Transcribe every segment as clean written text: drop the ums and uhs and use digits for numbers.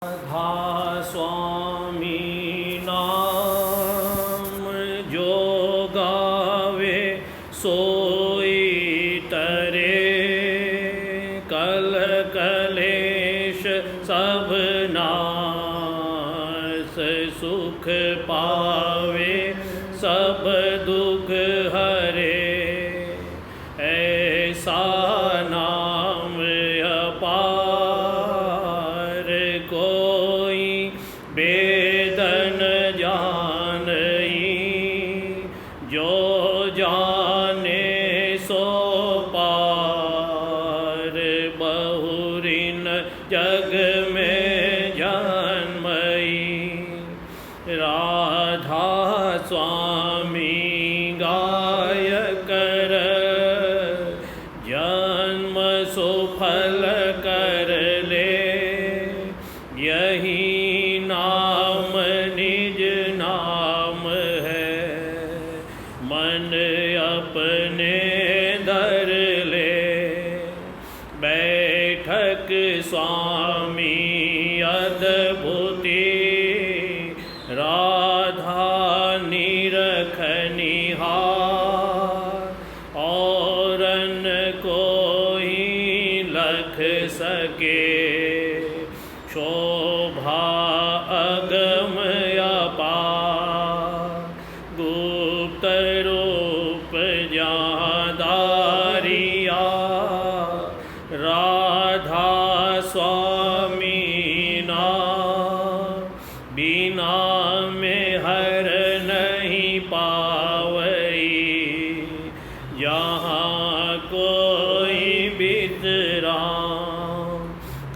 राधा स्वामी नाम जो गावे सोई तरे, कल कलेश सब नाश, सुख पावे सब दुख हरे। ऐसा नाम अपार कोई वेद न जानई, जो जाने सो पार। बहुरीन जग में जन्मई, राधा स्वामी गाय कर, जन्म सुफल कर ले। यही नाम निज नाम है, मन अपने धर ले। बैठक स्वामी अद्भुति, राधा निरख निहार। औरन कोई लख सके, शोभा अगम अपार। गुप्त रूप जहाँ दारिया, राधा स्वामी नाम। बिना में हर नहीं पावई, जहाँ कोई विश्राम।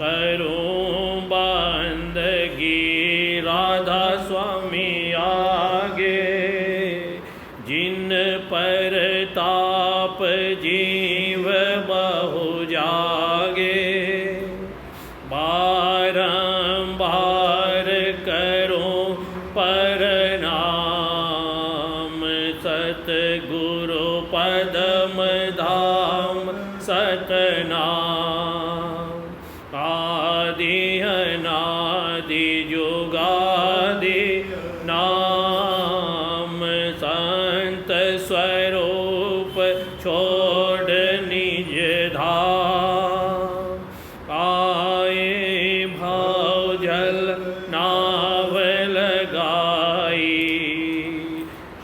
करूं बंदगी राधा स्वामी आगे, जिन पर ताप जीव बहु जागे। बारंबार करूं परनाम, सतगुरु पदम धाम सतनाम। आदि अनादि जुगादि नाम, संत स्वरूप छोड़ निज धाम। आए भाव जल नाव लगाई,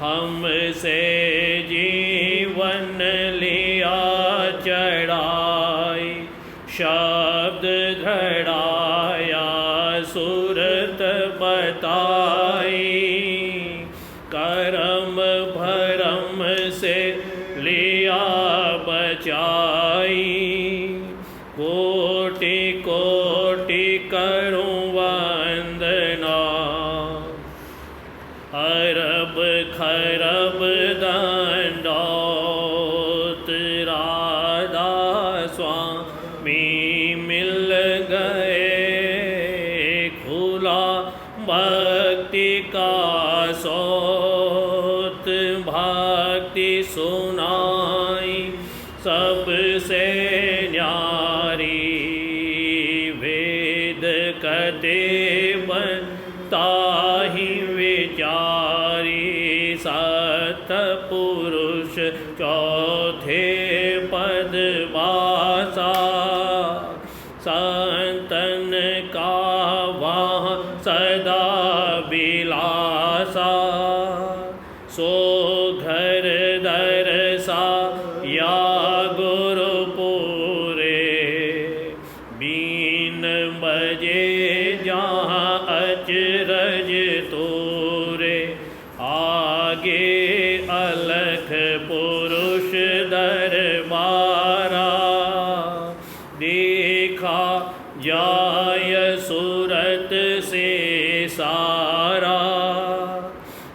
हमसे जीवन लिया चढ़ाई। शब्द धड़ाया सूरत बताई, करम भरम से लिया बचाई। कोटि कोटि करूं वंदना, अरब खरब दंडौत। राधा स्वामी मिल गए, खुला भक्ति का सोत। भक्ति सुनाई सबसे न्यारी, वेद कते ताहि विचारी। सतपुरुष चौथे पद वासा, संतन का वहाँ सदा बिलासा। सो घर दरसा या गुरुपुरे, बीन बजे जहाँ अचरज तोरे। आगे अलख पुरुष दरबारा, देखा जाय सूरत से सारा।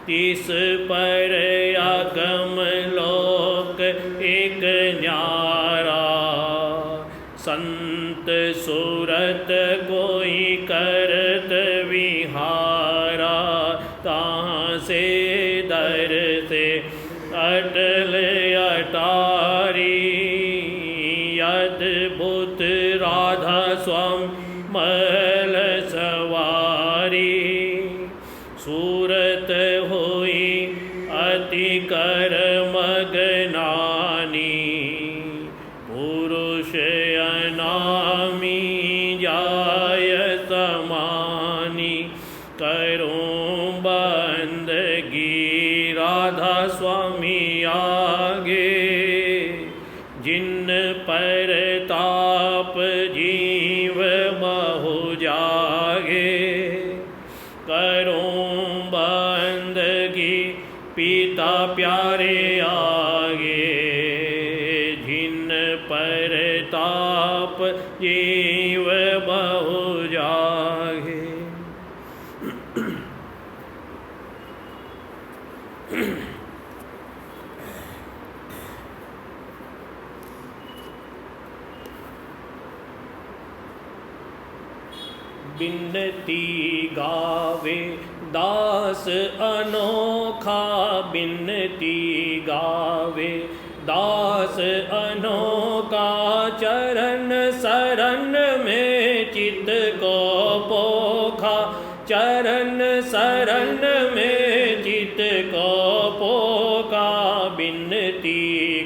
तिस पर आगम लोक एक न्यारा, संत सूरत कोई करत विहारा। ताहाँ से दर से अटल अटारी, अद्भुत राधा स्वामी महल सवा। मानी, करूं बंदगी राधा स्वामी आगे। जिन पर ताप जीव बहु जागे, करूं बंदगी पिता प्यारे आगे। जिन पर ताप जीव बहु जागे। बिनती गावे दास अनोखा, बिनती गावे दास अनोखा। चरण शरण में चित को पोखा, चरण शरण में चित को पोखा। बिनती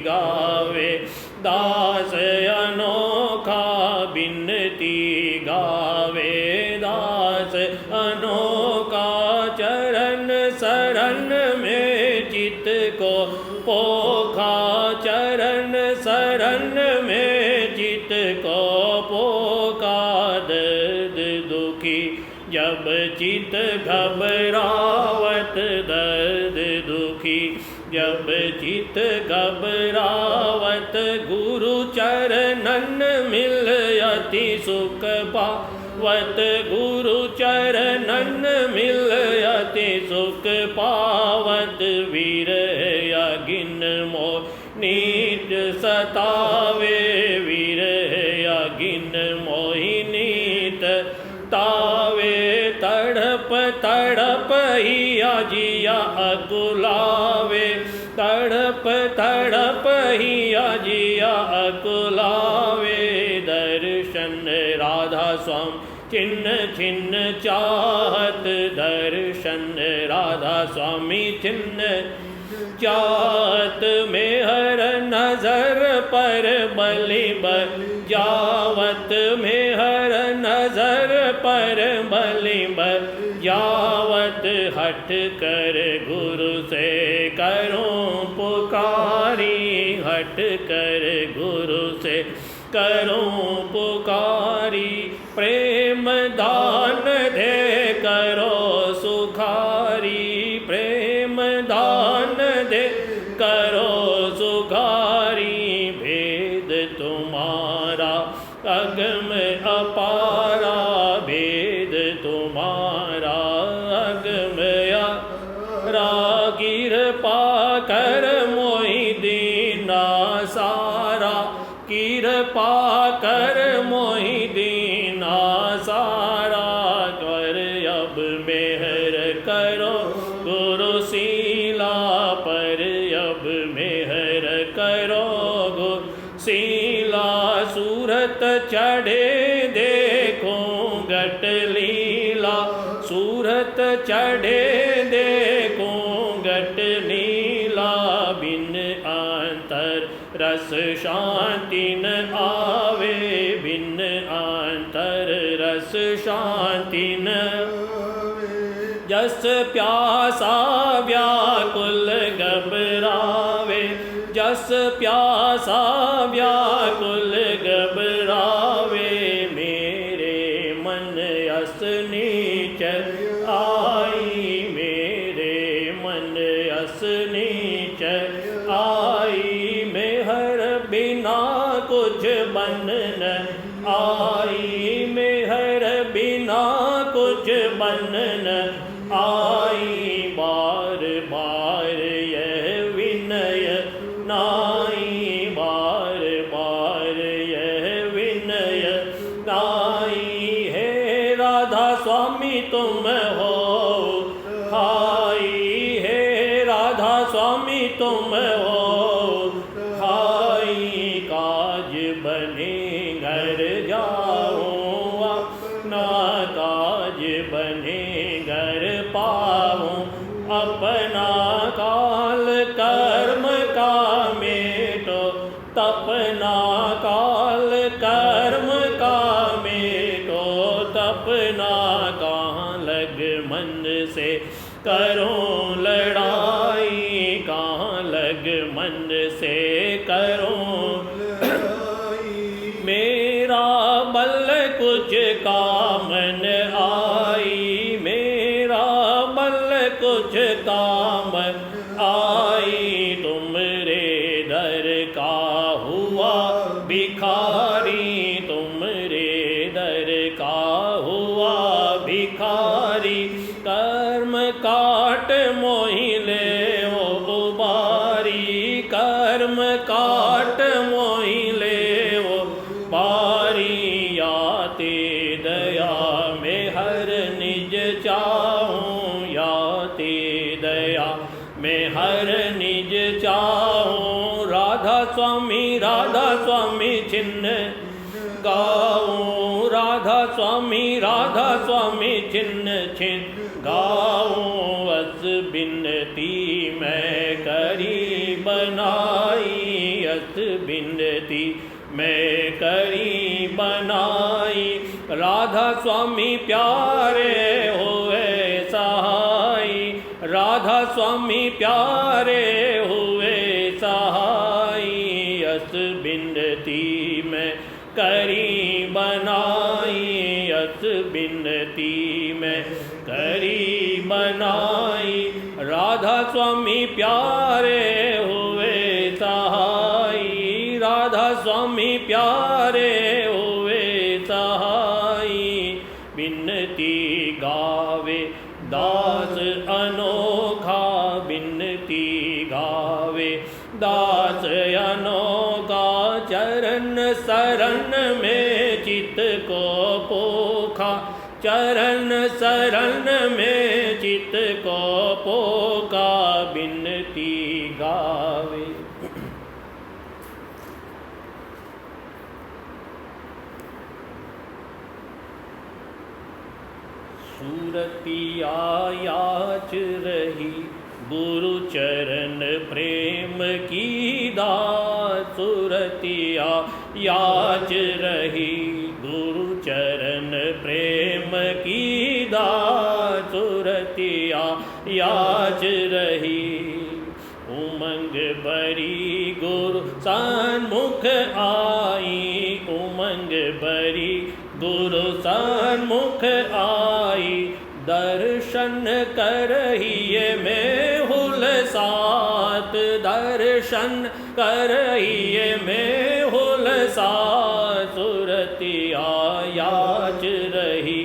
गावे दास अनोखा, बिनती गावे दास अनोखा। चरण शरण में चित को पोखा, चरण शरण में चित को पोखा। दर्द दुखी जब चित घबरावत, दर्द दुखी जब चित घबरावत। गुरु चरणन मिल अति सुख पावत, गुरु चरणन मिल अति सुख पावत। विरह अगिन मोह नीत सतावे, विरह अगिन मोहि नीत तावे। तड़प तड़प हिया जिया अकुलावे, तड़प तड़प हिया जिया अकुलावे। दर्शन राधा स्वामी छिन्न छिन्न चाहत, दर्शन राधा स्वामी छिन्न चाहत। मेहर नजर पर बलि बजावत, मेहर नजर पर बलि बजावत। हट कर गुरु से करूं पुकारी, हट कर गुरु से करूं पुकारी। प्रेम दान दे करो सुखारी, प्रेम दान दे करो सुखारी। भेद तुम्हारा अगम अपारा, भेद तुम्हारा अगम अपारा। कृपा कर मोहि दीना सारा, कृपा कर मोहि दीना सारा। कर अब मेहर करो गुरु शीला पर, अब मेहर करो गुरु शीला। सूरत चढ़े देखूं घट लीला, सूरत चढ़े देखूं घट लीला। बिन अंतर रस शांति न आवे, बिन अंतर रस शांति न। जस प्यासा व्याकुल घबरावे, जस प्यासा व्याकुल घबरावे। मेरे मन अस नीच आई, मेरे मन अस नीच आई। मेहर बिना कुछ बन न आई, मेहर बिना कुछ बन न आई। बार बार यह विनय नाई, बार बार यह विनय नाई। हे राधा स्वामी तुम हो हाई, हे राधा स्वामी तुम हो हाई। काज बने घर जाऊं, अपना काज बने घर पाऊं। अपना काल कर्म का मेटो, तपना काल कर्म का मेटो। तपना कहाँ लग मन से करूं लड़ाई, कहाँ लग मन से करूं मेरा बल कुछ काम न आई, मेरा बल कुछ काम आई। तुमरे दर का हुआ भिखारी, तुमरे दर का हुआ भिखारी। कर्म काट मोहि ले ओ उबारी, कर्म काट मोहि ले ओ बारी। याते दया में हर निज चाहूं, याते दया में हर निज चाहूं। राधा स्वामी छिन्न गाऊं, राधा स्वामी छिन्न छिन्न गाऊं। अस बिनती मैं करी बनाई, अस बिनती मैं करी बनाई। राधा स्वामी प्यारे हुए सहाई, राधा स्वामी प्यारे हुए सहाई। अस बिनती मैं करी बनाई, अस बिनती मैं करी बनाई। राधा स्वामी प्यारे हुए सहाई, राधा स्वामी प्यारे हुए सहाई। बिनती गावे दास अनोखा, बिनती गावे दास अनोखा। चरण शरण में चित को पोखा, चरण शरण में चित को पोखा। बिनती गावे सूरतिया याच रही गुरु चरण प्रेम की दात, सूरतिया याच रही गुरु चरण प्रेम की दात, सूरतिया याच रही। उमंग बरी गुरु सन्मुख आई, उमंग बरी गुरु सन्मुख आई। दर्शन करहिए में हुल सात, दर्शन करहिए में हुल सात। सुरतिया याच रही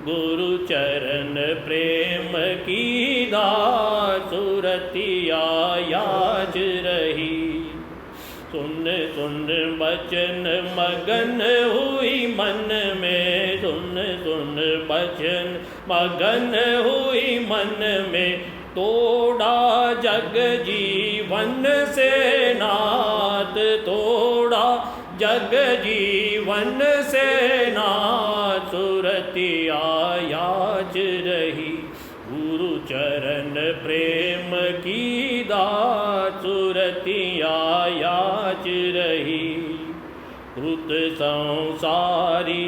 गुरु चरण प्रेम की दात, सुरतिया याच रही। सुन सुन बचन मगन हुई मन में, सुन सुन बचन मगन हुई मन में। तोड़ा जग जीवन से नात, तोड़ा जग जीवन से नात। सुरतिया याच रही गुरु चरण प्रेम की दात, सुरतिया याच रही। कृत संसारी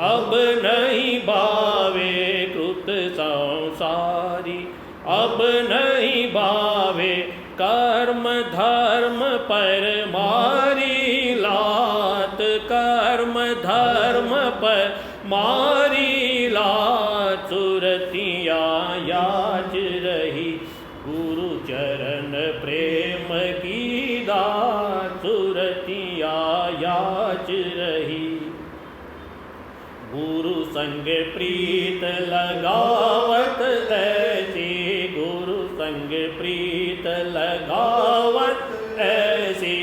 अब नहीं भावे, कृत संसारी अब नहीं भावे। कर्म धर्म पर मारी लात, कर्म धर्म पर मारी लात। सुरतिया याच रही गुरु चरण प्रेम की दात, सुरतिया याच रही। गुरु संग प्रीत लगावत ऐसी, गुरु संग प्रीत लगावत ऐसी।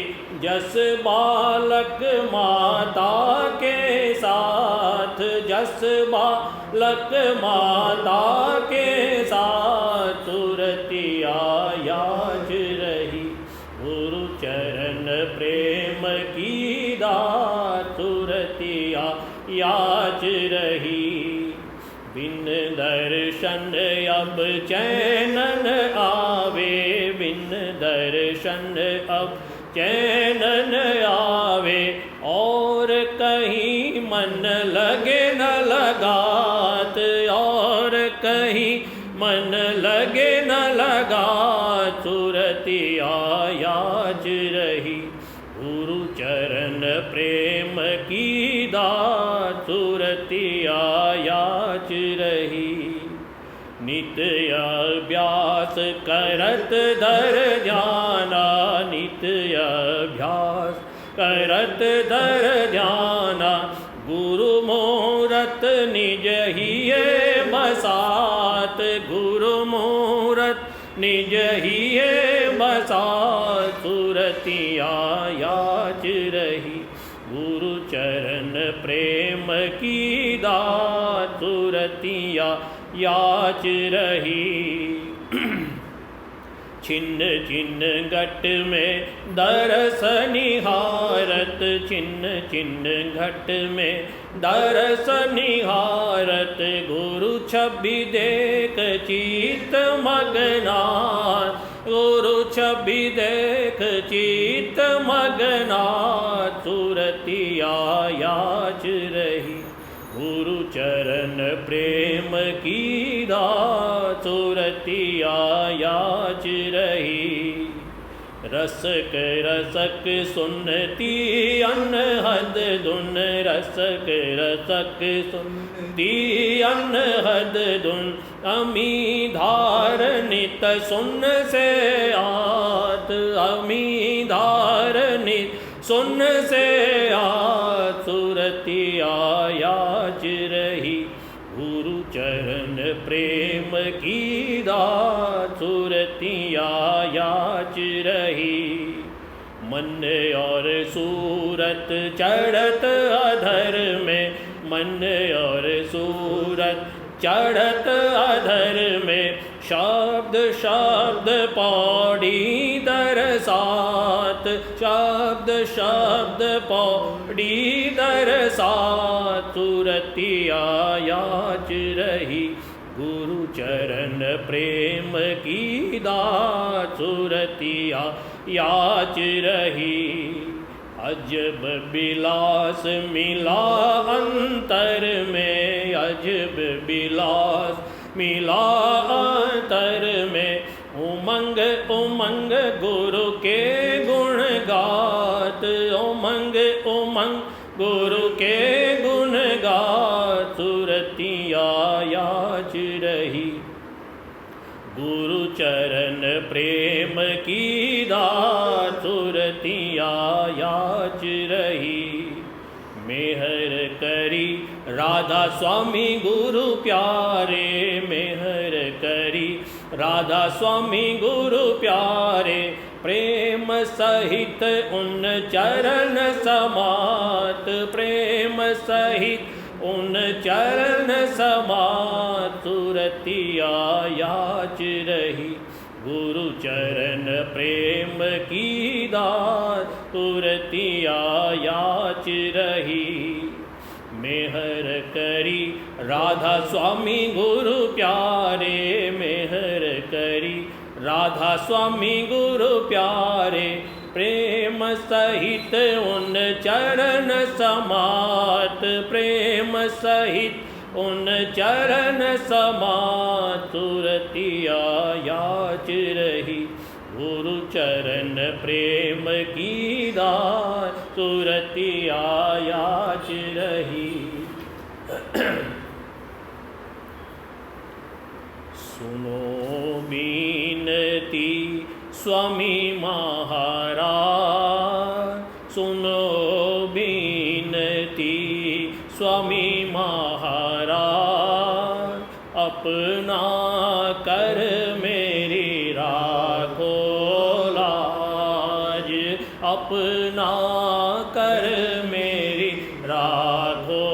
जस बालक माता के साथ, जस बालक माता के साथ। सुरतिया याच रही गुरु चरण प्रेम की दात, सुरतिया याच रही। बिन दर्शन अब चैन न आवे, बिन दर्शन अब चैन न आवे। और कहीं मन लगे न लगात, और कहीं मन लगे न लगा, सुरतिया याच रही गुरु चरण प्रेम की दात, सुरतिया याच रही। नित्य अभ्यास करत धर ध्याना, नित्य अभ्यास करत धर ध्याना, गुरु मूरत निज हिये बसात, गुरु मूरत निज हिये बसात, सुरतिया याच रही गुरु चरण प्रेम की दात, सुरतिया याच रही। छिन्न छिन्न घट में दरस निहारत, छिन्न छिन्न घट में दरस निहारत, गुरु छवि देख चित मगना, गुरु छवि देख चित मगना, सुरतिया याच रही गुरु चरण प्रेम की दात, सुरतिया याच रही। रसक रसक सुनती अनहद धुन, रसक रसक सुनती अनहद धुन, अमी धारनित सुन से आत, अमी धारनित सुन से आत, सुरतिया याच रही गुरु चरण प्रेम की दात, सुरतिया याच रही। मन और सूरत चढ़त अधर में, मन और सूरत चढ़त अधर में, शब्द शब्द पौड़ी दरसात, शब्द शब्द पौड़ी दरसात, सुरतिया याच रही गुरु चरण प्रेम की दात, सुरतिया याच रही। अजब बिलास मिला अंतर में, अजब बिलास मिला अंतर में, उमंग उमंग गुरु के गुण गात, उमंग उमंग गुरु के गुण गात, सुरतिया याच रही गुरु चरण प्रेम की दात, सुरतिया याच रही। मेहर करी राधा स्वामी गुरु प्यारे, मेहर करी राधा स्वामी गुरु प्यारे, प्रेम सहित उन चरण समात, प्रेम सहित उन चरण समात, सुरतिया याच रही गुरु चरण प्रेम की दात, सुरतिया याच रही। मेहर करी राधा स्वामी गुरु प्यारे, मेहर करी राधा स्वामी गुरु प्यारे, प्रेम सहित उन चरण समात, प्रेम सहित उन चरण समात, सुरतिया याच रही गुरु चरण प्रेम की दात, सुरतिया याच रही। सुनो बीनती स्वामी महाराज, सुनो बीनती स्वामी महाराज, अपना कर मेरी राखो लाज, अपना कर मेरी राखो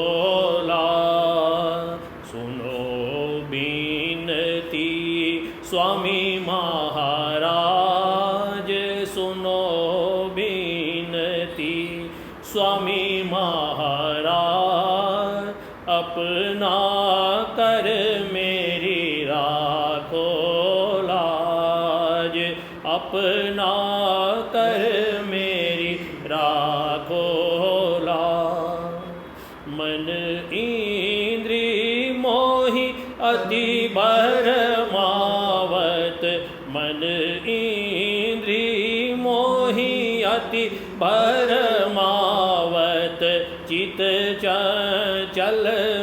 लाज। सुनो बीनती स्वामी महाराज, सुनो बीनती स्वामी महाराज, अपना कर मेरी राखो लाज, अपना कर मेरी राखो लाज। मन इंद्री मोहि अति भरमावत मन इंद्री मोहि अति भरमावत चित चंचल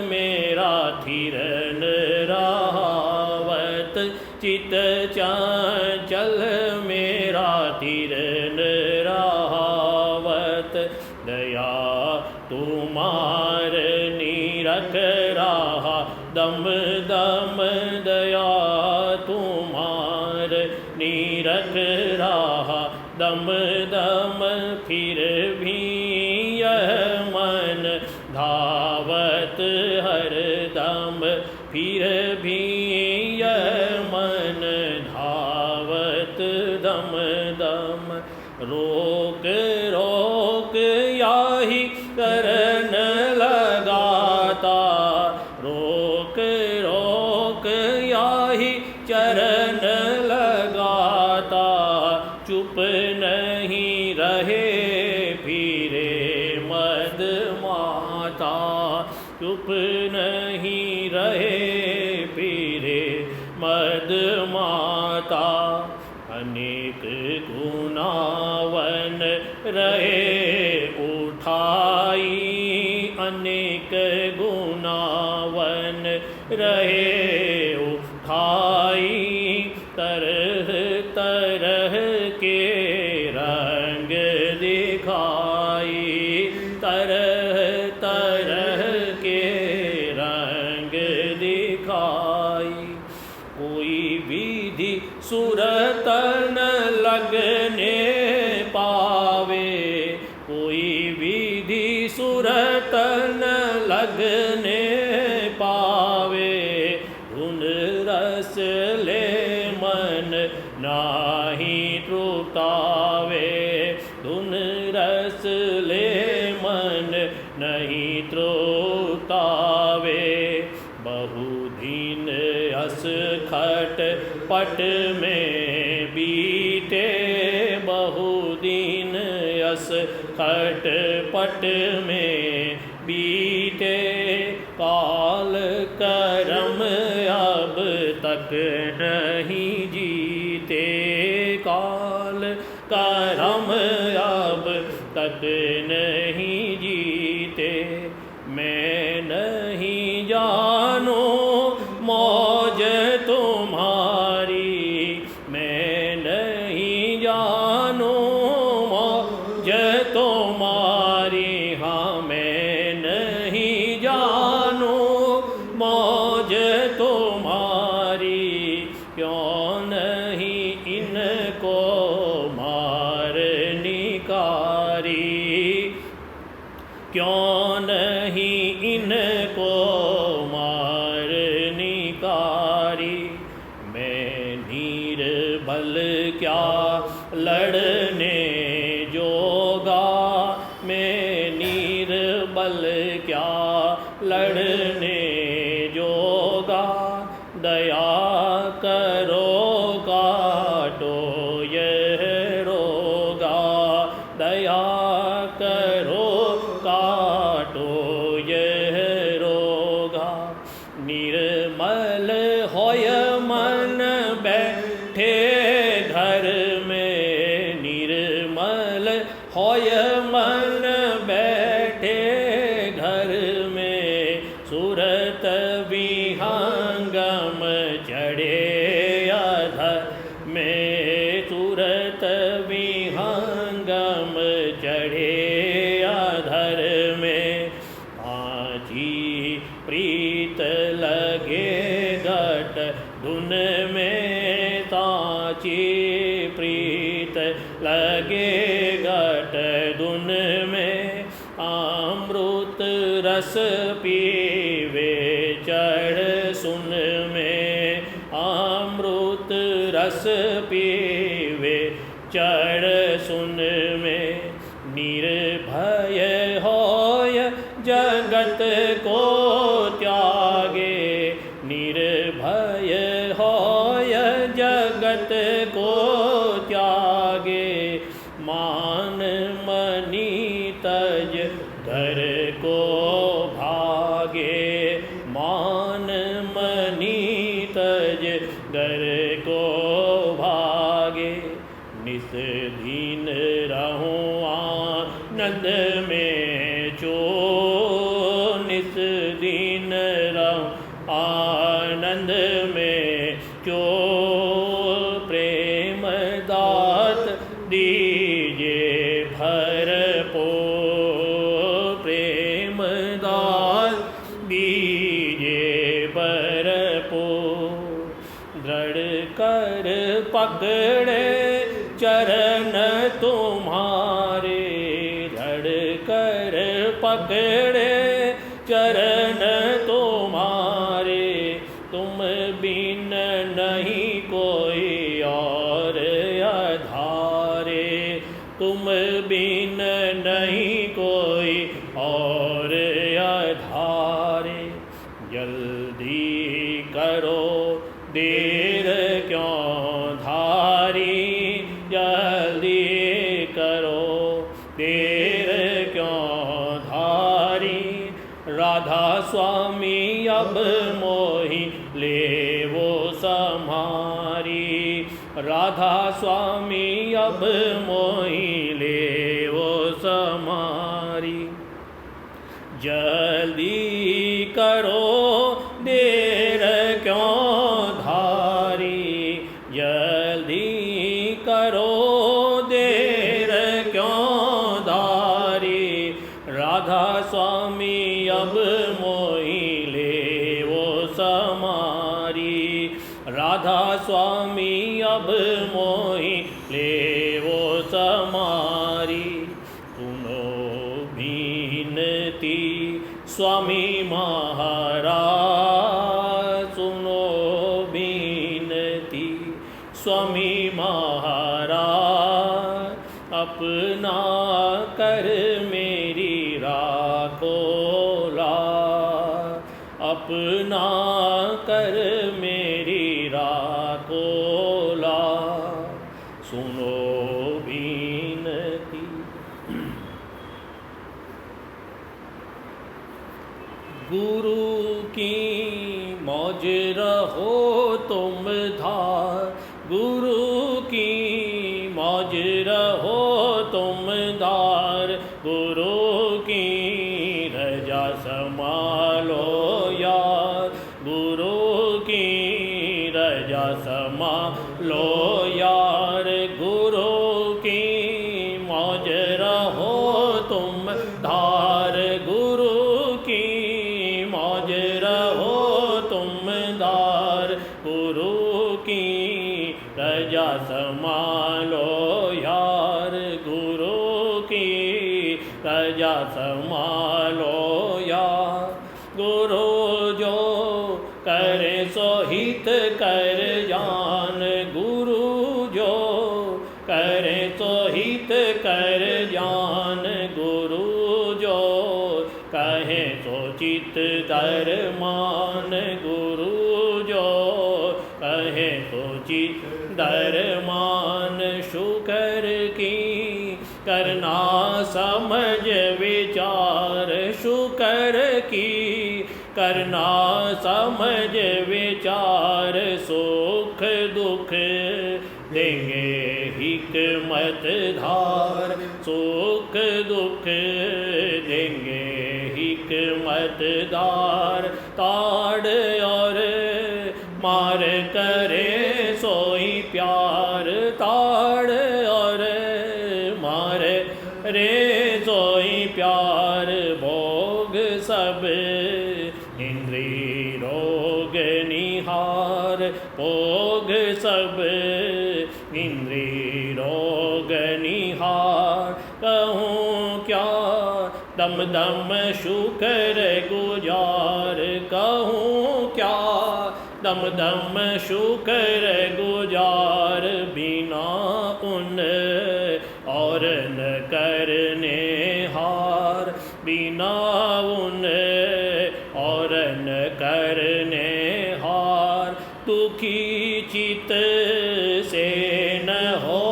मेरा थिर न रहावत चित चंचल मेरा थिर न रहावत दया तुम्हार निरख रहा दम दम दया तुम्हार निरख रहा दम दम फिर भी यह मन धावत हर दम फिर भी यह मन धावत दम दम रोक रोक याही करन लगाता रोक रोक याही चरण लगाता चुप नहीं रहे फिरे मद माता चुप नहीं रहे फिरे मद माता अनेक गुनावन रहे उठाई अनेक गुनावन रहे उठाई तरह तरह के रंग दिखाई तरह तरह के रंग दिखाई कोई विधि सुरत न लगने पावे कोई विधि सुरत न लगने पावे धुन रस ले मन नाही त्रुटावे धुन रस ले मन नहीं त्रुटावे बहुदिन अस खट पट में बीते बहुदिन अस खट पट में बीते काल करम अब तक नहीं जीते काल करम अब तक नहीं जीते मैं नहीं जानो मौज तुम्हारी मैं नहीं जानो मौज तुम्हारी हाँ मैं नहीं जानो मौज तुम्हारी क्यों नहीं इनको मार निकारी क्यों नहीं इनको मार निकारी मैं निर्बल क्या लड़ने जोगा मैं निर्बल क्या लड़ने जोगा दया करो काटो यह रोगा दया करो काटो यह रोगा निर्मल होय मन बैठे घर में निर्मल होय मन बैठे घर में सूरत विहंगम चढ़े अधर में सूरत विहंगम चढ़े अधर में आजी प्रीत लगे घट धुन में ताची प्रीत लगे घट धुन में अमृत रस पीवे चढ़ सुन में अमृत रस पीवे चढ़ सुन में निर्भय होय जगत को त्यागे निर्भय होय जगत को त्यागे मान मनी तज घर को भागे मान मनी घर को भागे। निस दिन रहूं आनंद में जो, निस दिन रहूं आनंद में जो। प्रेम दात दीजिए भरपूर, प्रेम दात दीजिए भरपूर। दृढ़ कर पकड़े चरण तुम्हारे, दृढ़ कर पकड़े चरण तुम्हारे। तुम बिन नहीं कोई और आधारे, तुम बिन नहीं कोई और आधारे। जल्दी करो देर क्यों धारी, जल्दी करो देर क्यों धारी। राधा स्वामी अब मोहि ले वो सम्हारी, राधा स्वामी अब मोहि ले वो सम्हारी। जल्दी करो देर क्यों धारी, जल्दी करो देर क्यों धारी। राधा स्वामी अब मोहि ले वो सम्हारी, राधा स्वामी अब मोहि ले वो सम्हारी। सुनो बीनती स्वामी महाराज, सुनो बीनती स्वामी महाराज। अपना कर मेरी राखो लाज, अपना कर मेरी राखो लाज। सुनो बीनती। गुरु की मौज रहो तुम धार, गुरु की मौज रहो तुम धार। गुरु की रजा संभालो यार, गुरु की रजा संभालो यार। गुरु की मौज रहो तुम धार, गुरु की मौज रहो तुम धार। गुरु की रजा संभालो यार, गुरु की रजा संभालो यार। गुरु जो करे सो हित कर जान, गुरु जो करे सो हित कर जान। गुरु जो कहे सो चित धर मान, गुरु जो कहे सो चित धर मान। शुकर की करना समझ विचार, शुकर की करना समझ विचार। सुख दुख देंगे हिकमत धार, सुख दुख देंगे हिकमत धार। ताड़ और मार करे सोई प्यार, ताड़ और मार रे सोई प्यार। भोग सब इंद्री रोग निहार, भोग सब इंद्री रोग निहार। कहूँ क्या दम दम शुक्र गुजार, कहूँ क्या दम दम शुक्र गुजार। बिना उन और न करने हार, बिना उन और न करने हार। दुखी चित से न हो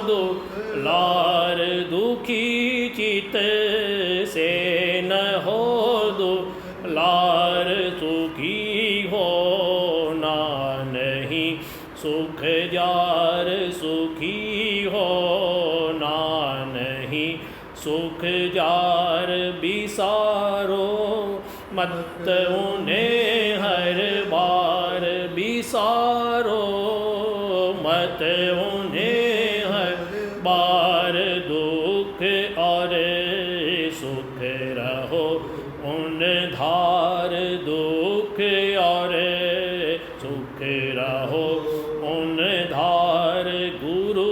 दुलार, दुखी चित से न हो दुलार। सुखी होना नहीं सुख जार सुखी हो नानहि सुख जार बिसारो मत उन्हें हर बार बिसारो मत उन्हें हर बार दुख और सुख रहो उन धार दुख और सुख रहो उन धार गुरु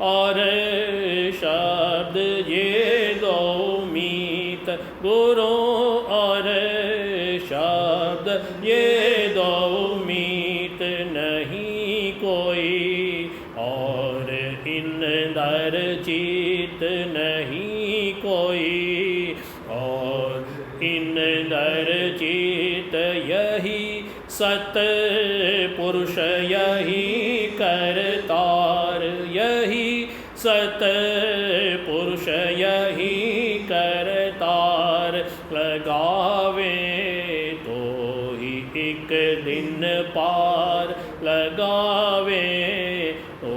और शब्द ये दो मीत गुरु और शब्द ये दो मीत नहीं कोई और इन दर चित नहीं कोई और इन दर चित यही सत पुरुष यही करतार यही सत पुरुष यही करतार लगावे तो ही एक दिन पार लगावे तो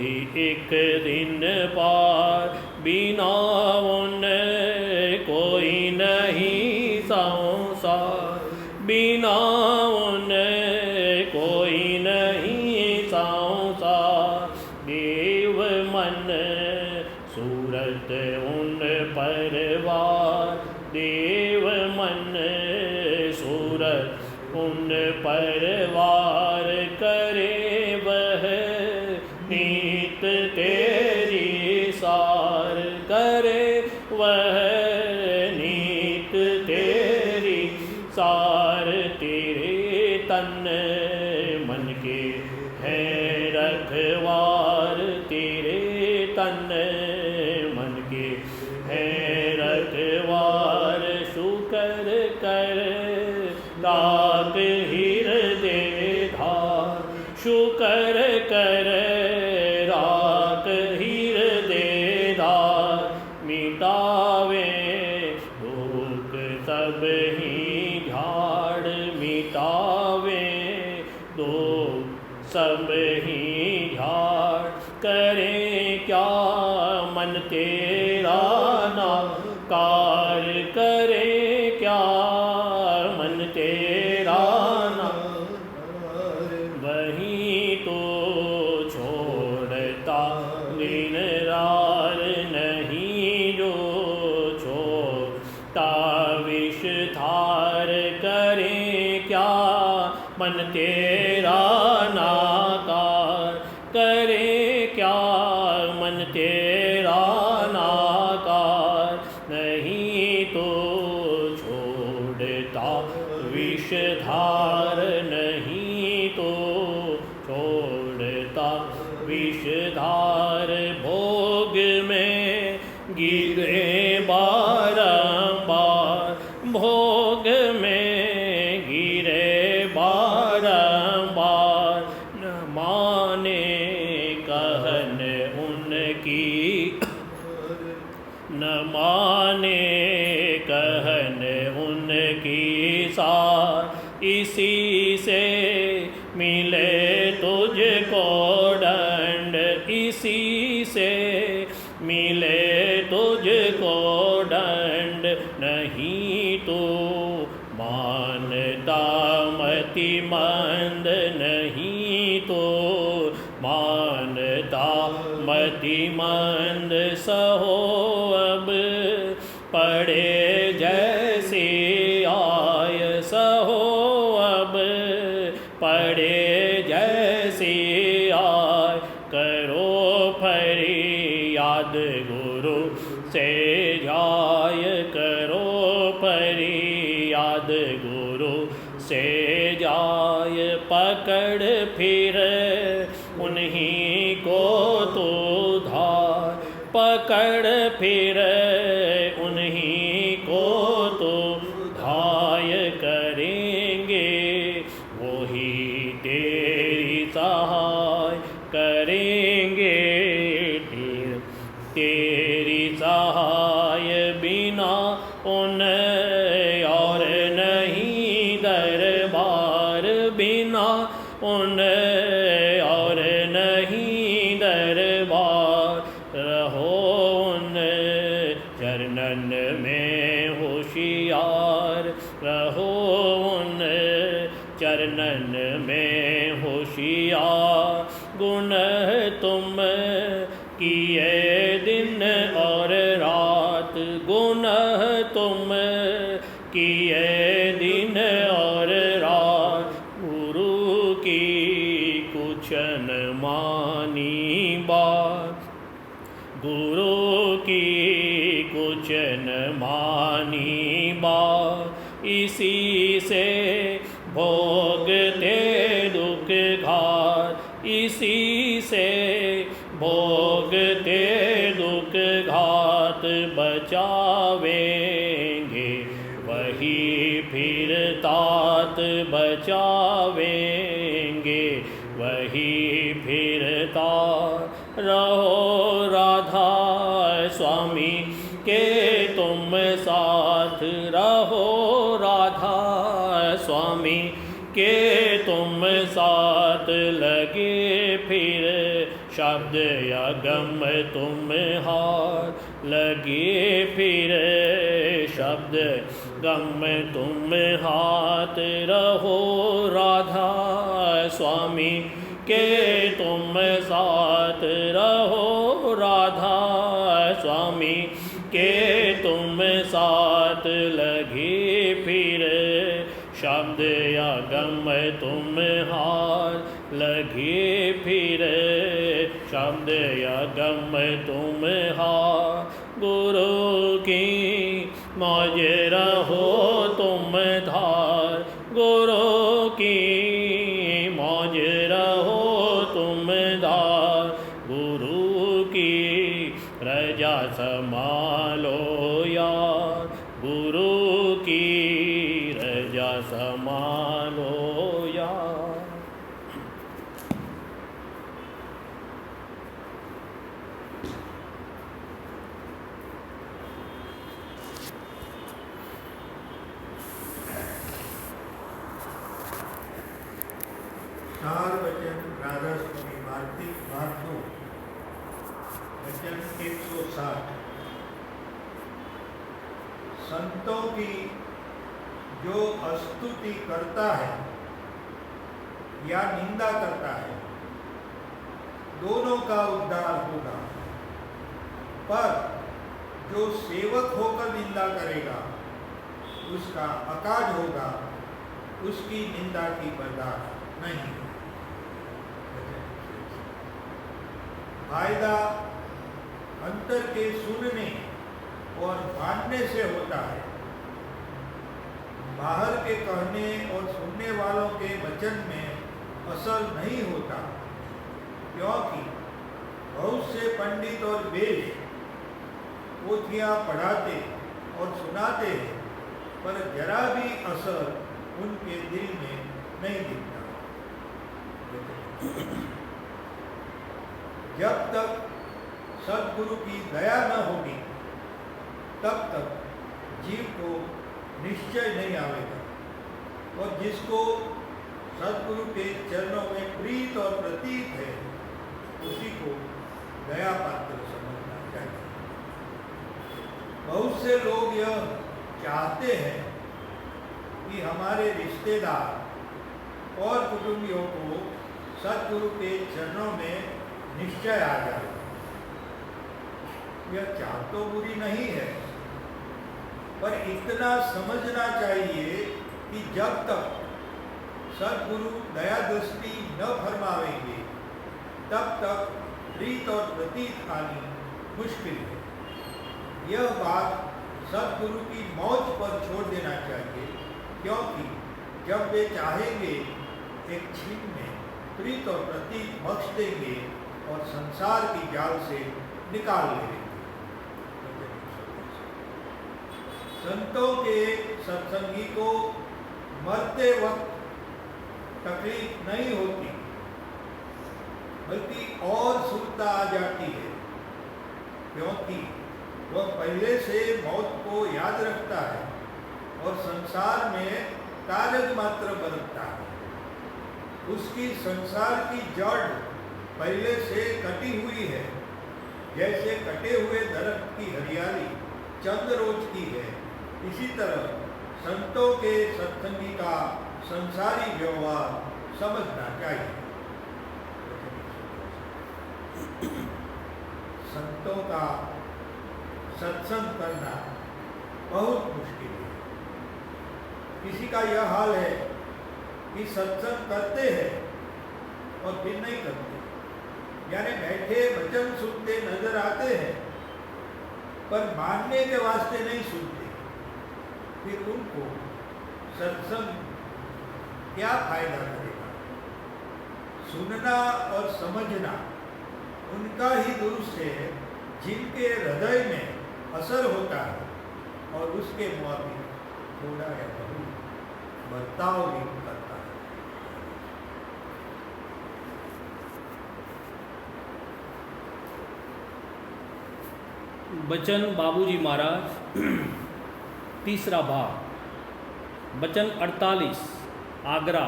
ही एक दिन पार बिना उन कोई नहीं संसार बिना उन कोई नहीं संसार देव मन सूरत उन परवार देव मन सूरत उन परवार करे वह नीत तेरी सार करे वह नीत तेरी सार तेरे तन मन के है रखवार तेरे तन मन के है रखवार शुकर कर रात हृदय धार शुकर कर रात हृदय धार मिटावे दुख सब ही झाड़ मिटावे दुख सब ही झाड़ करे क्या मन तेरा नाकार करे क्या मन तेरा ना वही तो छोड़ता दिन रार नहीं जो छोड़ता विष धार करे क्या मन तेरा नाकार करे क्या मन तेरा नाकार नहीं तो छोड़ता विषधार नहीं तो छोड़ता विषधार भोग में गिरे बारंबार भोग में गिरे बारंबार न माने कहन उनकी न माने कहन उनकी सार इसी से मिले तुझको दंड इसी से मिले तुझको दंड नहीं तो मानता मति मंद नहीं तो मानता मति मंद सहो अब पड़े जैसे आय सहो अब पड़े जैसे आय करो फरियाद गुरु से जाय करो फरियाद गुरु से जाय पकड़ फिर उन्हीं को तो धार पकड़ फिर उन्हीं को तो धाय करेंगे वही तेरी सहाय करेंगे तेरी सहाय बिना उन और नहीं दरबार बिना उन और नहीं दरबार, रहो उन चरणन में होशियार, रहो उन चरणन में होशियार। गुण तुम किए दिन और रात, गुण तुम किए दिन और रात, गुरु की कुछ न मानी बात, गुरु की कुछ न मानी बात। इसी से भोगते दुख घात, इसी से भोगते दुख घात। बचावेंगे वही फिर तात, बचावेंगे वही फिर तात। रहो राधा स्वामी के तुम साथ, रहो राधा स्वामी के तुम साथ। लगे फिर शब्द या गम तुम हाथ, लगे फिर शब्द गम तुम हाथ। रहो राधा स्वामी के तुम साथ, रहो राधा स्वामी के तुम साथ। लगे फिर शब्द या गम तुम हाथ, लगे फिर शब्द या गम तुम हाथ। गुरु की मौज रहो तुम धार, गुरु की मौज रहो तुम धार। गुरु की रजा संभालो यार, गुरु की रजा संभालो यार। चार वचन राधा स्वामी वार्तिक भाग 2 वचन 160। संतों की जो स्तुति करता है या निंदा करता है, दोनों का उद्धार होगा, पर जो सेवक होकर निंदा करेगा उसका अकाज होगा, उसकी निंदा की बर्दाश्त नहीं। फायदा अंतर के सुनने और मानने से होता है, बाहर के कहने और सुनने वालों के वचन में असर नहीं होता, क्योंकि बहुत से पंडित और वेद पोथियां पढ़ाते और सुनाते हैं, पर जरा भी असर उनके दिल में नहीं दिखता। जब तक सद्गुरु की दया न होगी, तब तक जीव को निश्चय नहीं आवेगा, और जिसको सद्गुरु के चरणों में प्रीत और प्रतीत है, उसी को दया पात्र समझना चाहिए। बहुत से लोग यह चाहते हैं कि हमारे रिश्तेदार और कुटुंबियों को सद्गुरु के चरणों में निश्चय आ जाए। यह चाह तो बुरी नहीं है, पर इतना समझना चाहिए कि जब तक सद्गुरु दया दृष्टि न फरमावेंगे, तब तक प्रीत और प्रतीत आनी मुश्किल है। यह बात सद्गुरु की मौज पर छोड़ देना चाहिए, क्योंकि जब वे चाहेंगे एक क्षण में प्रीत और प्रतीत बख्श देंगे और संसार की जाल से निकाल लेंगे। संतों के सत्संगी को मरते वक्त तकलीफ नहीं होती, बल्कि और सुरता आ जाती है, क्योंकि वह पहले से मौत को याद रखता है और संसार में कागज मात्र बरतता है। उसकी संसार की जड़ पहले से कटी हुई है। जैसे कटे हुए दरख्त की हरियाली चंद रोज की है, इसी तरह संतों के सत्संगी का संसारी व्यवहार समझना चाहिए। संतों का सत्संग करना बहुत मुश्किल है। किसी का यह हाल है कि सत्संग करते हैं और फिर नहीं करते, यानी बैठे वचन सुनते नजर आते हैं पर मानने के वास्ते नहीं सुनते। फिर उनको सत्संग क्या फायदा करेगा? सुनना और समझना उनका ही दुरुस्त है जिनके हृदय में असर होता है और उसके मुआबिक थोड़ा या बहुत बर्ताव भी करता है। बचन बाबूजी महाराज तीसरा भाग, बचन 48, आगरा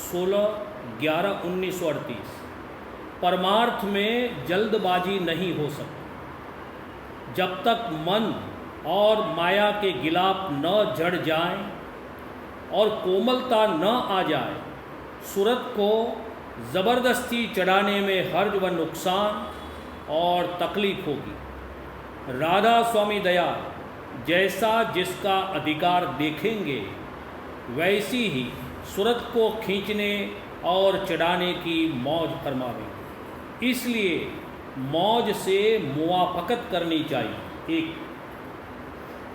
16/11/1938। परमार्थ में जल्दबाजी नहीं हो सकती। जब तक मन और माया के गिलाफ न जड़ जाए और कोमलता न आ जाए, सूरत को ज़बरदस्ती चढ़ाने में हर्ज व नुकसान और तकलीफ होगी। राधा स्वामी दयाल जैसा जिसका अधिकार देखेंगे वैसी ही सूरत को खींचने और चढ़ाने की मौज फरमावेंगे। इसलिए मौज से मुवाफकत करनी चाहिए। एक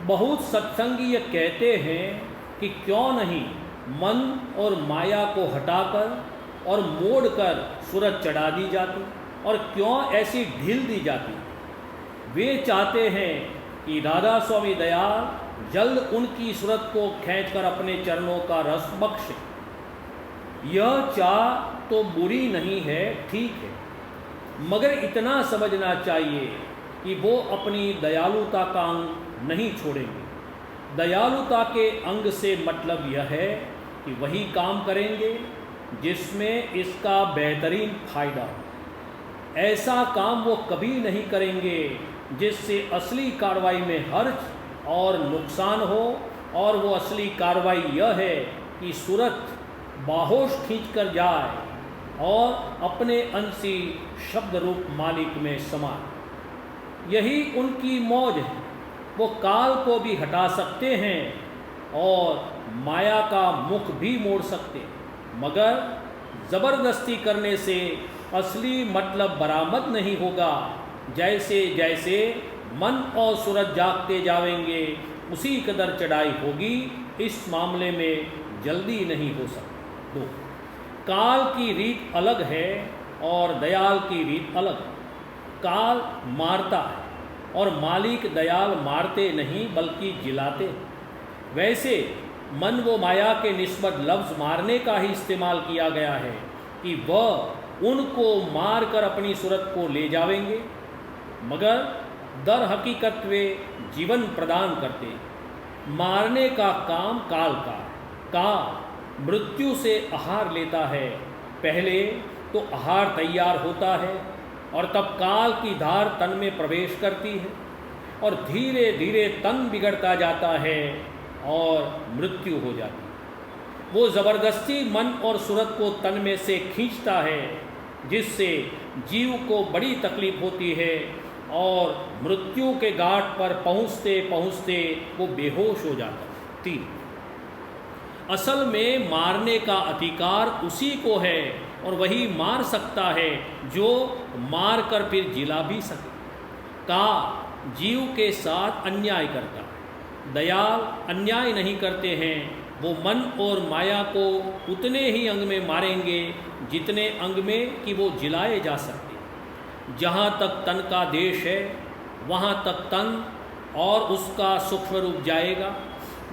बहुत सत्संगी ये कहते हैं कि क्यों नहीं मन और माया को हटाकर और मोड़कर सूरत चढ़ा दी जाती और क्यों ऐसी ढील दी जाती। वे चाहते हैं कि राधा स्वामी दयाल जल्द उनकी सूरत को खींचकर अपने चरणों का रस बख्शे। यह चाह तो बुरी नहीं है, ठीक है, मगर इतना समझना चाहिए कि वो अपनी दयालुता का अंग नहीं छोड़ेंगे। दयालुता के अंग से मतलब यह है कि वही काम करेंगे जिसमें इसका बेहतरीन फायदा हो। ऐसा काम वो कभी नहीं करेंगे जिससे असली कार्रवाई में हर्ज और नुकसान हो, और वो असली कार्रवाई यह है कि सूरत बाहोश खींच कर जाए और अपने अंशी शब्द रूप मालिक में समाए। यही उनकी मौज है। वो काल को भी हटा सकते हैं और माया का मुख भी मोड़ सकते हैं, मगर ज़बरदस्ती करने से असली मतलब बरामद नहीं होगा। जैसे जैसे मन और सूरत जागते जाएंगे उसी कदर चढ़ाई होगी। इस मामले में जल्दी नहीं हो सकती। 2, काल की रीत अलग है और दयाल की रीत अलग। काल मारता है और मालिक दयाल मारते नहीं बल्कि जिलाते। वैसे मन व माया के निस्बत लफ्ज़ मारने का ही इस्तेमाल किया गया है कि वह उनको मार कर अपनी सूरत को ले जाएंगे, मगर दर हकीकत वे जीवन प्रदान करते। मारने का काम काल का। काल मृत्यु से आहार लेता है। पहले तो आहार तैयार होता है और तब काल की धार तन में प्रवेश करती है और धीरे धीरे तन बिगड़ता जाता है और मृत्यु हो जाती है। वो ज़बरदस्ती मन और सूरत को तन में से खींचता है, जिससे जीव को बड़ी तकलीफ होती है और मृत्यु के घाट पर पहुँचते पहुँचते वो बेहोश हो जाता है। 3, असल में मारने का अधिकार उसी को है और वही मार सकता है जो मार कर फिर जिला भी सके। का जीव के साथ अन्याय करता है। दयाल अन्याय नहीं करते हैं। वो मन और माया को उतने ही अंग में मारेंगे जितने अंग में कि वो जिलाए जा सकते। जहाँ तक तन का देश है वहाँ तक तन और उसका सूक्ष्म रूप जाएगा।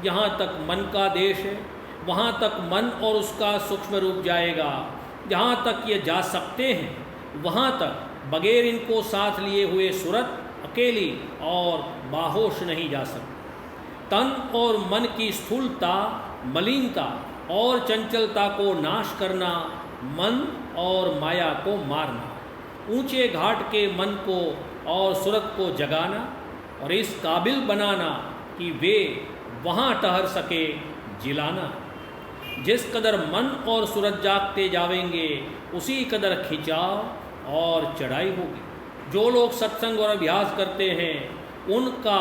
जहाँ तक मन का देश है वहाँ तक मन और उसका सूक्ष्म रूप जाएगा। जहाँ तक ये जा सकते हैं वहाँ तक बगैर इनको साथ लिए हुए सूरत अकेली और बाहोश नहीं जा सकती। तन और मन की स्थूलता, मलिनता और चंचलता को नाश करना मन और माया को मारना, ऊंचे घाट के मन को और सूरत को जगाना और इस काबिल बनाना कि वे वहाँ ठहर सके जिलाना। जिस कदर मन और सूरत जागते जावेंगे उसी कदर खिंचाव और चढ़ाई होगी। जो लोग सत्संग और अभ्यास करते हैं उनका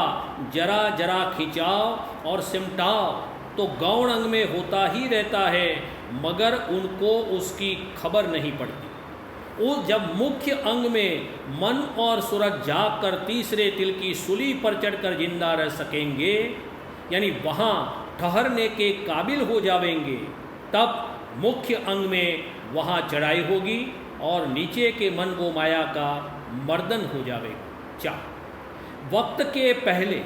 जरा जरा खिंचाव और सिमटाव तो गौण अंग में होता ही रहता है, मगर उनको उसकी खबर नहीं पड़ती। उस जब मुख्य अंग में मन और सूरत जाग कर तीसरे तिल की सूली पर चढ़कर जिंदा रह सकेंगे, यानी वहाँ ठहरने के काबिल हो जावेंगे, तब मुख्य अंग में वहाँ चढ़ाई होगी और नीचे के मन को माया का मर्दन हो जावेगा। 4 वक्त के पहले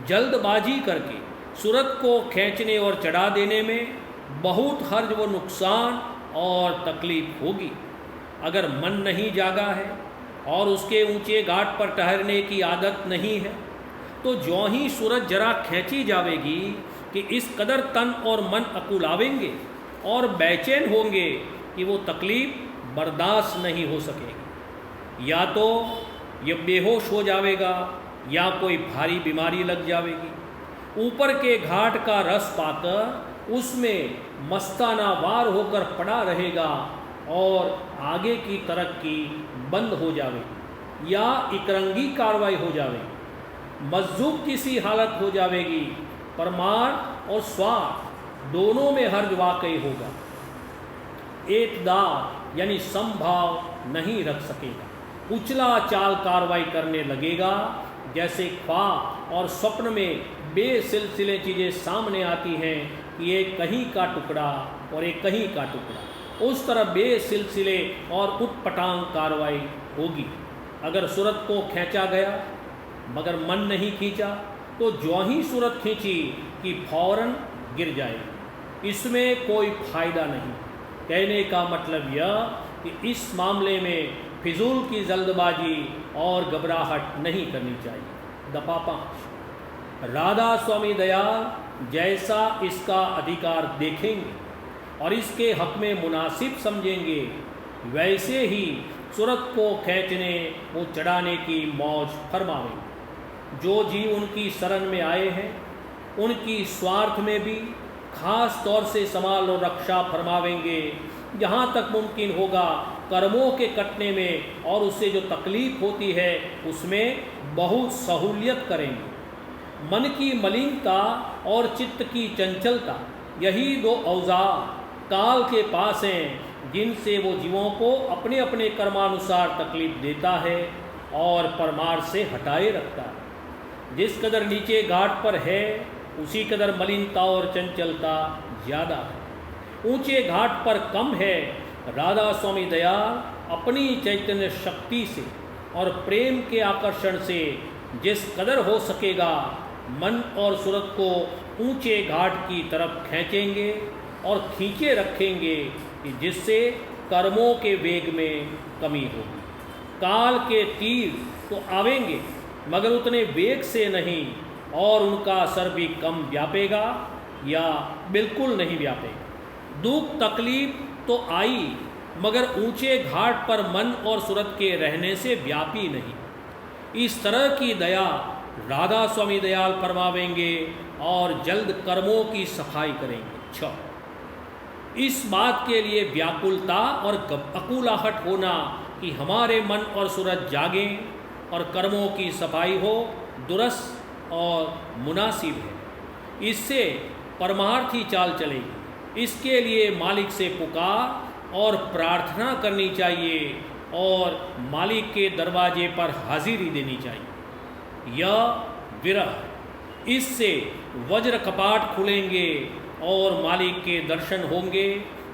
जल्दबाजी करके सूरत को खींचने और चढ़ा देने में बहुत हर्ज व नुकसान और तकलीफ होगी। अगर मन नहीं जागा है और उसके ऊंचे घाट पर ठहरने की आदत नहीं है, तो ज्यों ही सूरत जरा खींची जावेगी कि इस कदर तन और मन अकुलावेंगे और बेचैन होंगे कि वो तकलीफ बर्दाश्त नहीं हो सकेगी। या तो ये बेहोश हो जावेगा या कोई भारी बीमारी लग जावेगी। ऊपर के घाट का रस पाकर उसमें मस्ताना वार होकर पड़ा रहेगा और आगे की तरक्की बंद हो जावेगी या इकरंगी कार्रवाई हो जावेगी। मज्जूब की सी हालत हो जावेगी। परमार्थ और स्वार्थ दोनों में हर्ज वाकई होगा। एकदार यानी समभाव नहीं रख सकेगा। उछला चाल कार्रवाई करने लगेगा। जैसे ख्वाब और स्वप्न में बेसिलसिले चीज़ें सामने आती हैं कि एक कहीं का टुकड़ा और एक कहीं का टुकड़ा, उस तरह बेसिलसिले और उटपटांग कार्रवाई होगी। अगर सूरत को खींचा गया मगर मन नहीं खींचा, तो ज्यों ही सूरत खींची कि फौरन गिर जाएगी। इसमें कोई फायदा नहीं। कहने का मतलब यह कि इस मामले में फिजूल की जल्दबाजी और घबराहट नहीं करनी चाहिए। दफा 5 राधा स्वामी दयाल जैसा इसका अधिकार देखेंगे और इसके हक में मुनासिब समझेंगे, वैसे ही सूरत को खींचने वो चढ़ाने की मौज फरमावेंगे। जो जीव उनकी शरण में आए हैं उनकी स्वार्थ में भी खास तौर से संभाल और रक्षा फरमावेंगे। जहाँ तक मुमकिन होगा कर्मों के कटने में और उससे जो तकलीफ होती है उसमें बहुत सहूलियत करेंगे। मन की मलिनता और चित्त की चंचलता, यही 2 औजार काल के पास हैं जिनसे वो जीवों को अपने अपने कर्मानुसार तकलीफ देता है और परमार्थ से हटाए रखता है। जिस कदर नीचे घाट पर है उसी कदर मलिनता और चंचलता ज़्यादा है। ऊंचे घाट पर कम है। राधा स्वामी दयाल अपनी चैतन्य शक्ति से और प्रेम के आकर्षण से जिस कदर हो सकेगा मन और सूरत को ऊंचे घाट की तरफ खींचेंगे और खींचे रखेंगे कि जिससे कर्मों के वेग में कमी होगी। काल के तीर तो आवेंगे मगर उतने वेग से नहीं और उनका असर भी कम व्यापेगा या बिल्कुल नहीं व्यापेगा। दुख तकलीफ तो आई मगर ऊंचे घाट पर मन और सूरत के रहने से व्यापी नहीं। इस तरह की दया राधा स्वामी दयाल फरमावेंगे और जल्द कर्मों की सफाई करेंगे। 6 इस बात के लिए व्याकुलता और अकुलाहट होना कि हमारे मन और सूरत जागें और कर्मों की सफाई हो दुरुस्त और मुनासिब है। इससे परमार्थी चाल चलेगी। इसके लिए मालिक से पुकार और प्रार्थना करनी चाहिए और मालिक के दरवाजे पर हाजिरी देनी चाहिए। यह विरह, इससे वज्र कपाट खुलेंगे और मालिक के दर्शन होंगे।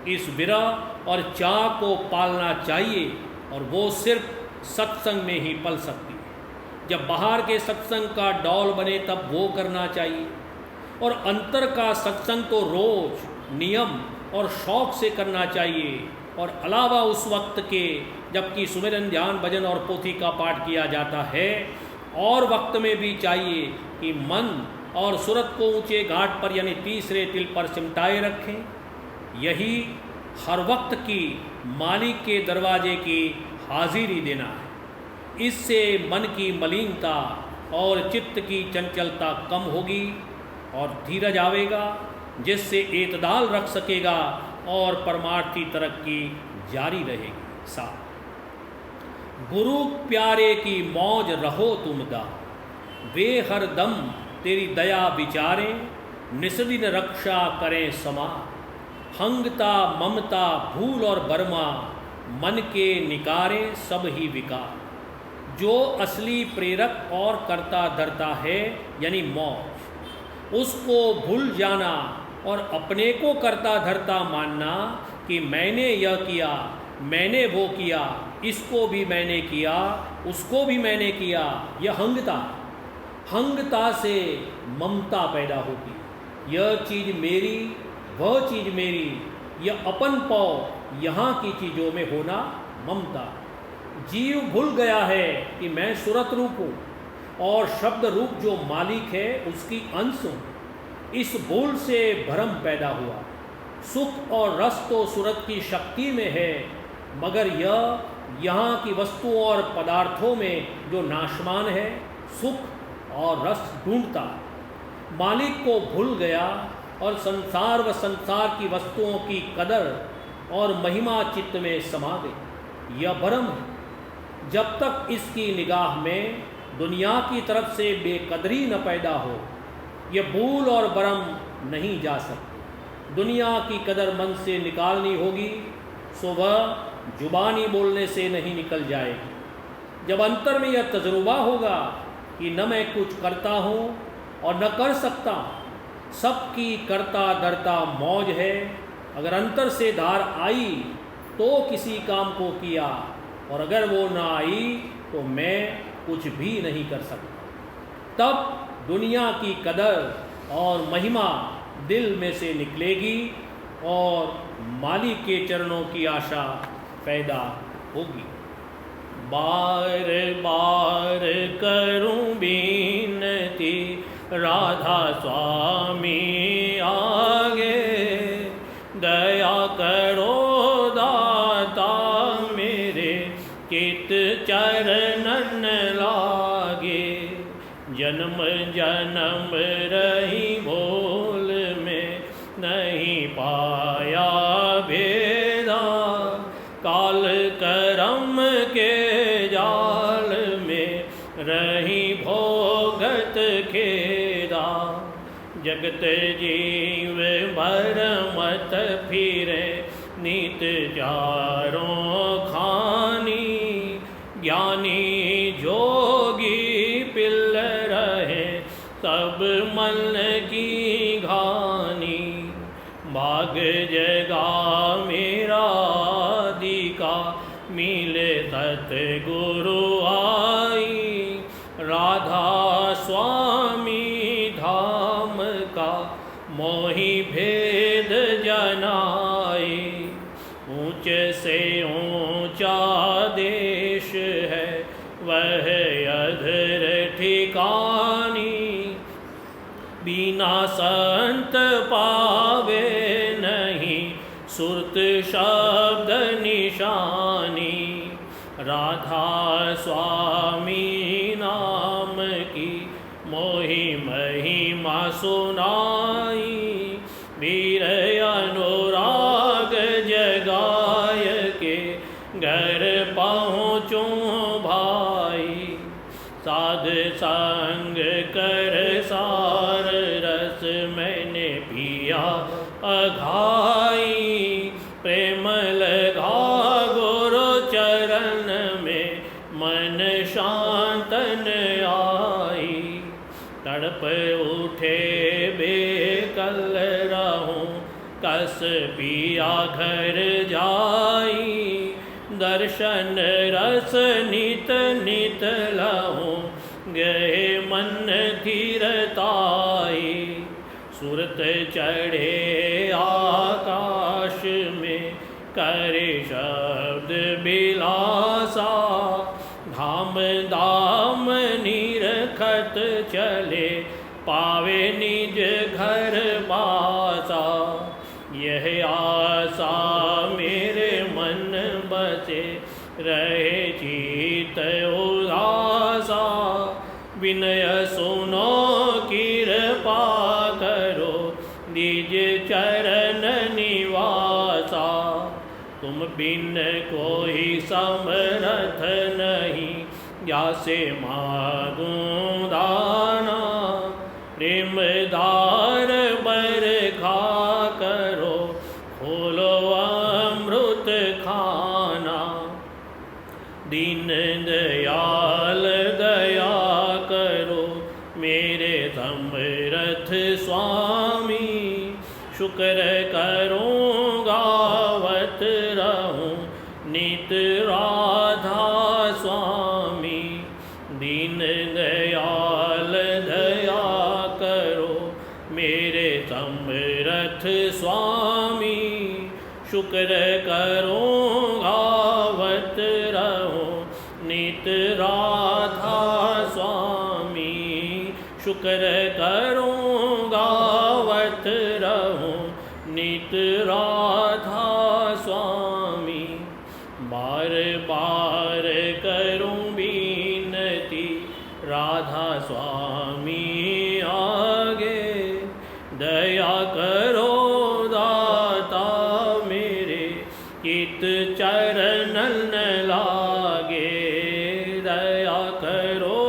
इस विरह और चाह को पालना चाहिए और वो सिर्फ सत्संग में ही पल सकती है। जब बाहर के सत्संग का डौल बने तब वो करना चाहिए और अंतर का सत्संग तो रोज नियम और शौक से करना चाहिए। और अलावा उस वक्त के जबकि सुमिरन ध्यान भजन और पोथी का पाठ किया जाता है और वक्त में भी चाहिए कि मन और सूरत को ऊंचे घाट पर यानी तीसरे तिल पर सिमटाए रखें। यही हर वक्त की मालिक के दरवाजे की हाजिरी देना है। इससे मन की मलिनता और चित्त की चंचलता कम होगी और धीरज आवेगा, जिससे एतदाल रख सकेगा और परमार्थी तरक्की जारी रहेगी। 7 गुरु प्यारे की मौज रहो तुम दा, वे हर दम तेरी दया विचारें, निस्दिन रक्षा करें समा। हंगता ममता भूल और बर्मा, मन के निकारे सब ही विकार। जो असली प्रेरक और करता धरता है यानी मौज, उसको भूल जाना और अपने को करता धरता मानना कि मैंने यह किया, मैंने वो किया, इसको भी मैंने किया, उसको भी मैंने किया, यह हंगता से ममता पैदा होती। यह चीज़ मेरी, वह चीज़ मेरी, यह अपन पौ, यहाँ की चीज़ों में होना ममता। जीव भूल गया है कि मैं सुरत रूप हूँ और शब्द रूप जो मालिक है उसकी अंश हूँ। इस भूल से भ्रम पैदा हुआ। सुख और रस तो सूरत की शक्ति में है, मगर यह यहाँ की वस्तुओं और पदार्थों में जो नाशवान है, सुख और रस ढूंढता, मालिक को भूल गया और संसार व संसार की वस्तुओं की कदर और महिमा चित्त में समा गई। यह भ्रम है। जब तक इसकी निगाह में दुनिया की तरफ से बेकदरी न पैदा हो, यह भूल और भ्रम नहीं जा सकती। दुनिया की कदर मन से निकालनी होगी, सो वह जुबानी बोलने से नहीं निकल जाएगी। जब अंतर में यह तजुर्बा होगा कि न मैं कुछ करता हूँ और न कर सकता, सबकी करता धरता मौज है, अगर अंतर से धार आई तो किसी काम को किया, और अगर वो ना आई तो मैं कुछ भी नहीं कर सकता। तब दुनिया की कदर और महिमा दिल में से निकलेगी और मालिक के चरणों की आशा पैदा होगी। बार बार करूं बीनती राधा स्वामी आगे, दया करो दाता मेरे चित चरणन लागे। जन्म जन्म रही भूल में नहीं पाया भेदा, काल करम के जाल में रही भोगत खेदा। जगत जीव भर मत फिरे नीत चारों खानी, ज्ञानी जोगी पिल रहे सब मन की घानी। भाग जगा मेरा दिका मिले सतगुरु आई, राधा स्वामी धाम का मोहि भेद जनाए। ऊंच से ऊंचा देश है वह अधर ठिकानी, बिना संत पावे नहीं सुरत शब्द निशानी। राधा स्वामी नाम की मोहि महिमा सुनाई, वीर अनुराग जगाय के घर पहुँचूं भाई। साध संग कर सार रस मैंने पिया अघाई, प्रेम लगा गुरु चरण में मन शांतन आई। तड़प उठे बेकल रहूं कस पिया घर जाई, दर्शन रस नित नित लहूं गए मन धीरताई। सुरत चढ़े आकाश में करे शब्द बिलासा, धाम धाम निरखत चले पावे निज घर बासा। यह आशा से रहे चित उदासा। विनय सुनो कृपा करो निज चरण निवासा। तुम बिन कोई समर्थ नहीं जासे मागूं दाना। प्रेम दार बरखा करो खोलो अमृत खाना। दीन दयाल दया करो मेरे समर्थ स्वामी। शुक्र करूँ गावत रहूँ नित राधा स्वामी। दीन दयाल दया करो मेरे समर्थ स्वामी। शुक्र करूँ गावत रहूँ नित राधा स्वामी। शुक्र करूँ गावत रहूँ नित राधा स्वामी। बार बार करूँ बीनती राधा स्वामी आगे। दया करो दाता मेरे चित चरणन लागे। दया करो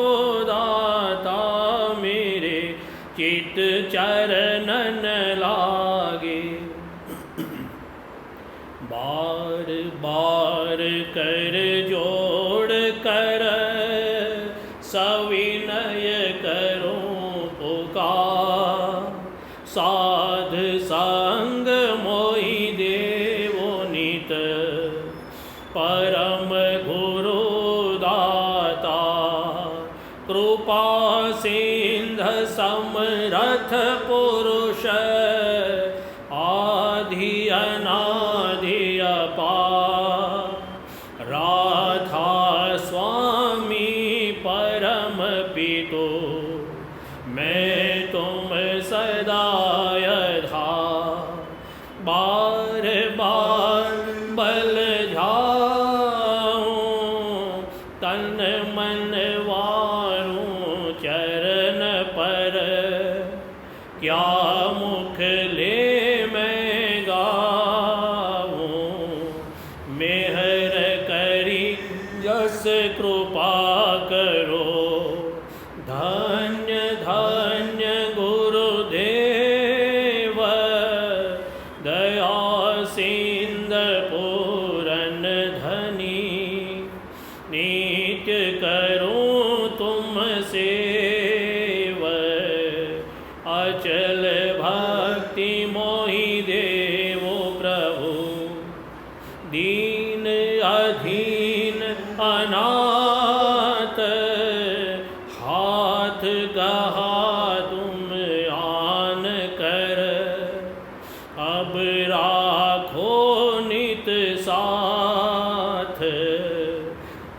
दाता मेरे चित चरणन लागे। बार बार कर जोड़ कर सविनय करूं पुकार। साध संग मोहि देवो नित परम गुरु दाता। कृपा सिंध समरथ पुरुष आदि अनादि अपार। राधा स्वामी परम पितो मैं तुम सदा यथा। बार बार बल जाऊं तन मन वारूं चरण पर। क्या मुख ले मैं गाऊं मेहर करी जस कृपा करो। धन्य धन्य गुरुदेव दया सिंध पूरन धनी। नित्य करूं तुम सेव अचल भक्ति मोहि देवो प्रभु। दीन अधीन अनाथ हाथ गहा तुम आन कर। अब राखो नित साथ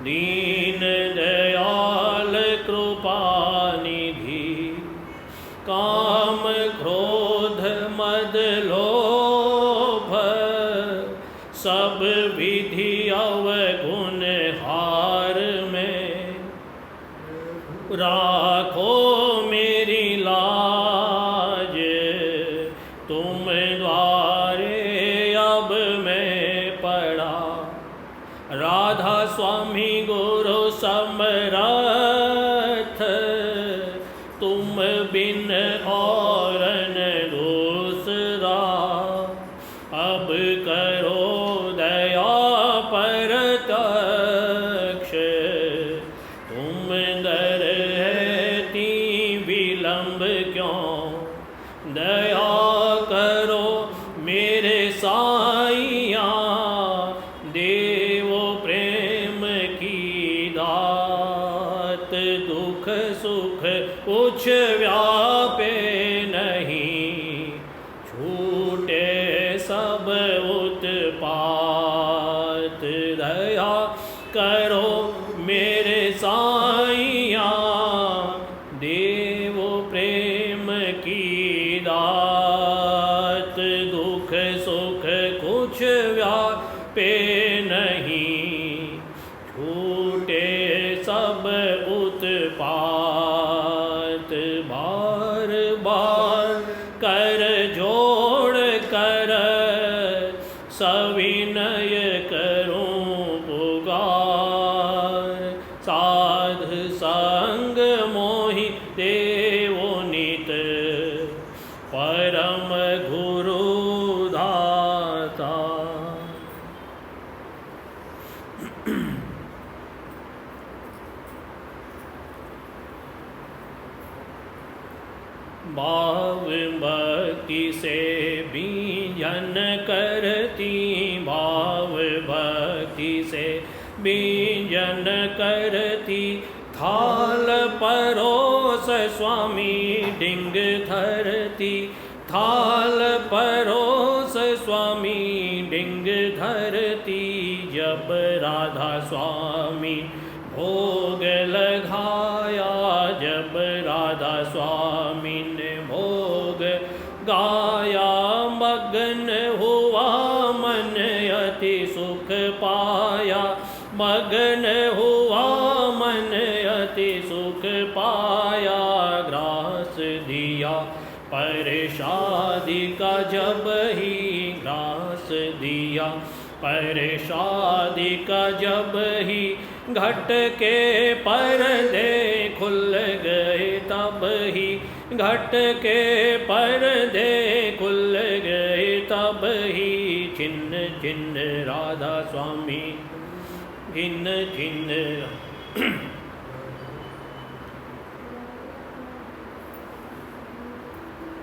दीन दयाल कृपा निधि। काम क्रोध मद लोभ सब विधि अवगुण हार में। राखो मेरी लाज तुम द्वारे अब मैं पड़ा। राधा स्वामी गुरु समरथ तुम बिन और न दूसरा। अब करो दया परतक्ष तुम दर रहती विलंब क्यों। दया करो मेरे साईया देवो प्रेम की दात। दुख सुख कुछ व्यापे नहीं छूटे सब उत्पात। दया करो मेरे साईया देवो प्रेम की दात। दुख सुख कुछ व्यापे नहीं पात बार बार कर जोड़ कर सविनय करूं पुकार। साध संग मोहि देवो नित परम गुरु दाता। भाव भक्ति से बीजन करती, भाव भक्ति से बीजन करती। थाल परोस स्वामी डिंग धरती, थाल परोस स्वामी डिंग धरती। जब राधा स्वामी भोग लगाया, जब राधा स्वामी ने भोग गाया। मगन हुआ मन अति सुख पाया, मगन हुआ मन अति सुख पाया। ग्रास दिया परसादी का जब ही, ग्रास दिया परसादी का जब ही। घट के पर्दे खुल गए तब ही, घट के पर्दे खुल गए तब ही। छिन्न छिन्न राधा स्वामी छिन्न छिन्न।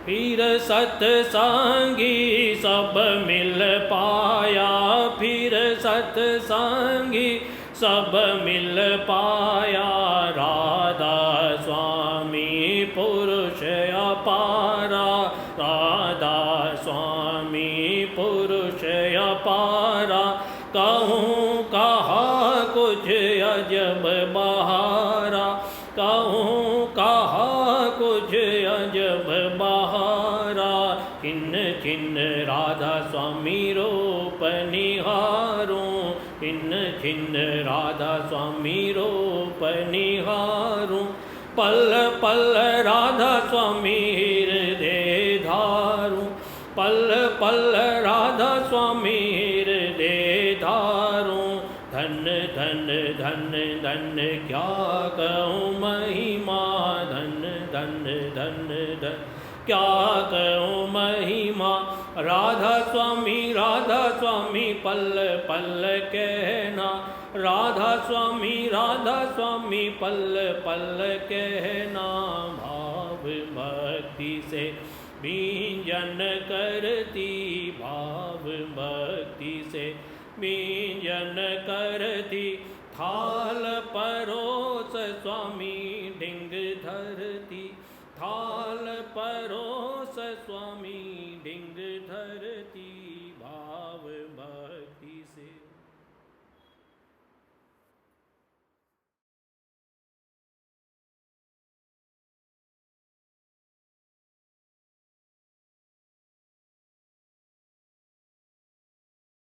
फिर सत्संगी सब मिल पाया, फिर सत्संगी सब मिल पाया। राधा स्वामी पुरुष अपारा, राधा स्वामी पुरुष अपारा। कहूँ कहा कुछ अजब बहारा, कहूँ कहा कुछ अजब बहारा। किन्न किन्न राधा स्वामी रूप निहारूं, किन्न किन्न राधा स्वामी रूप निहारूं। पल पल राधा स्वामी हृदय धारूं, पल पल राधा स्वामी हृदय धारूं। धन धन धन धन क्या कहूँ महिमा, धन धन धन धन क्या कहूँ महिमा। राधा स्वामी पल पल कहना, राधा स्वामी पल पल कहना। भाव भक्ति से बीजन करती, भाव भक्ति से बीजन करती। थाल परोस स्वामी डिंग धरती, थाल परोस स्वामी